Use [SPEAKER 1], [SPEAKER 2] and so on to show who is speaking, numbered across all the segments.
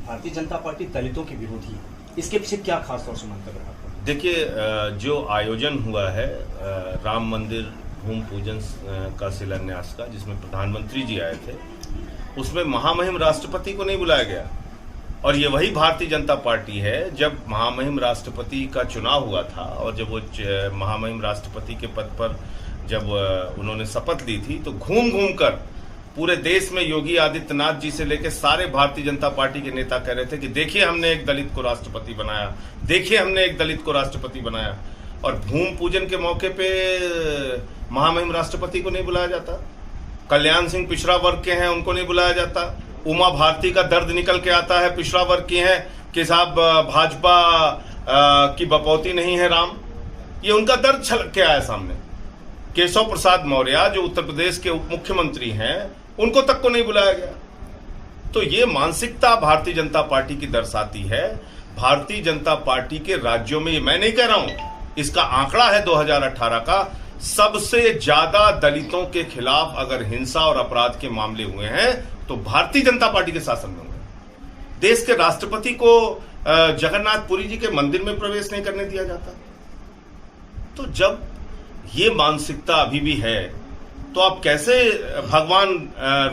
[SPEAKER 1] Bharatiya Janata party दलितों के विरोधी है, इसके पीछे क्या खास तौर से मंतव्य है आपका?
[SPEAKER 2] देखिए, जो आयोजन हुआ है राम मंदिर भूमि पूजन का शिलान्यास का, जिसमें प्रधानमंत्री जी आए थे, उसमें महामहिम राष्ट्रपति को नहीं बुलाया गया। और ये वही भारतीय जनता पार्टी है, जब महामहिम राष्ट्रपति का चुनाव हुआ था और जब वो महामहिम राष्ट्रपति के पद पर जब उन्होंने शपथ ली थी, तो घूम घूम कर पूरे देश में योगी आदित्यनाथ जी से लेकर सारे भारतीय जनता पार्टी के नेता कह रहे थे कि देखिए हमने एक दलित को राष्ट्रपति बनाया, देखिए हमने एक दलित को राष्ट्रपति बनाया। और भूमि पूजन के मौके पे महामहिम राष्ट्रपति को नहीं बुलाया जाता। कल्याण सिंह पिछड़ा वर्ग के हैं, उनको नहीं बुलाया जाता। उमा भारती का दर्द निकल के आता है, पिछड़ा वर्ग की हैं कि साहब भाजपा की बपौती नहीं है राम, ये उनका दर्द छलक के आया सामने। केशव प्रसाद मौर्य जो उत्तर प्रदेश के उप मुख्यमंत्री हैं, उनको तक को नहीं बुलाया गया। तो ये मानसिकता भारतीय जनता पार्टी की दर्शाती है। भारतीय जनता पार्टी के राज्यों में, ये मैं नहीं कह रहा हूं, इसका आंकड़ा है 2018 का, सबसे ज्यादा दलितों के खिलाफ अगर हिंसा और अपराध के मामले हुए हैं तो भारतीय जनता पार्टी के शासन में हुए। देश के राष्ट्रपति को जगन्नाथपुरी जी के मंदिर में प्रवेश नहीं करने दिया जाता। तो जब ये मानसिकता अभी भी है, तो आप कैसे भगवान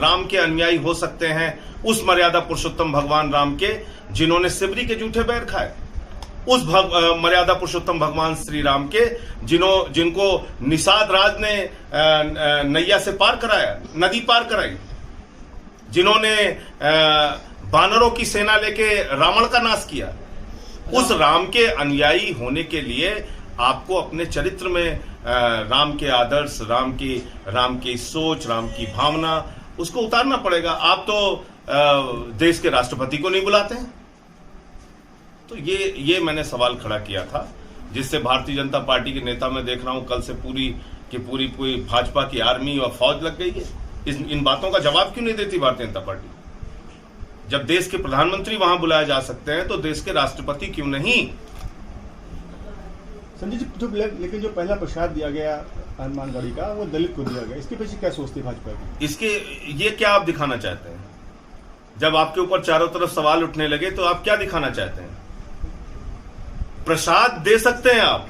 [SPEAKER 2] राम के अनुयायी हो सकते हैं, उस मर्यादा पुरुषोत्तम भगवान राम के जिन्होंने सिबरी के जूठे बैर खाए, उस मर्यादा पुरुषोत्तम भगवान श्री राम के जिनको निषाद राज ने नैया से पार कराया, नदी पार कराई, जिन्होंने बानरों की सेना लेके रावण का नाश किया। उस राम के अनुयायी होने के लिए आपको अपने चरित्र में राम के आदर्श, राम की सोच, राम की भावना, उसको उतारना पड़ेगा। आप तो देश के राष्ट्रपति को नहीं बुलाते हैं। तो ये मैंने सवाल खड़ा किया था, जिससे भारतीय जनता पार्टी के नेता मैं देख रहा हूं कल से पूरी भाजपा की आर्मी और फौज लग गई है। इन बातों का जवाब क्यों नहीं देती भारतीय जनता पार्टी? जब देश के प्रधानमंत्री वहां बुलाए जा सकते हैं तो देश के राष्ट्रपति क्यों नहीं?
[SPEAKER 3] संजय जी, लेकिन जो पहला प्रसाद दिया गया हनुमानगढ़ी का, वो दलित को दिया गया, इसके पीछे क्या सोचती भाजपा की?
[SPEAKER 2] ये क्या आप दिखाना चाहते हैं? जब आपके ऊपर चारों तरफ सवाल उठने लगे तो आप क्या दिखाना चाहते हैं? प्रसाद दे सकते हैं आप,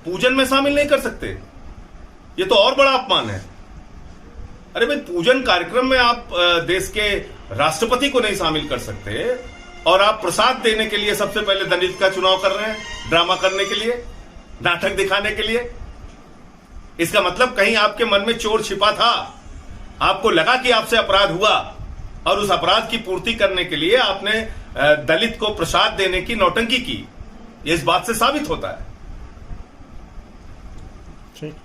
[SPEAKER 2] पूजन में शामिल नहीं कर सकते, ये तो और बड़ा अपमान है। अरे भाई, पूजन कार्यक्रम में आप देश के राष्ट्रपति को नहीं शामिल कर सकते और आप प्रसाद देने के लिए सबसे पहले दलित का चुनाव कर रहे हैं, ड्रामा करने के लिए, नाटक दिखाने के लिए। इसका मतलब कहीं आपके मन में चोर छिपा था, आपको लगा कि आपसे अपराध हुआ और उस अपराध की पूर्ति करने के लिए आपने दलित को प्रसाद देने की नौटंकी की। इस बात से साबित होता है।
[SPEAKER 3] ठीक।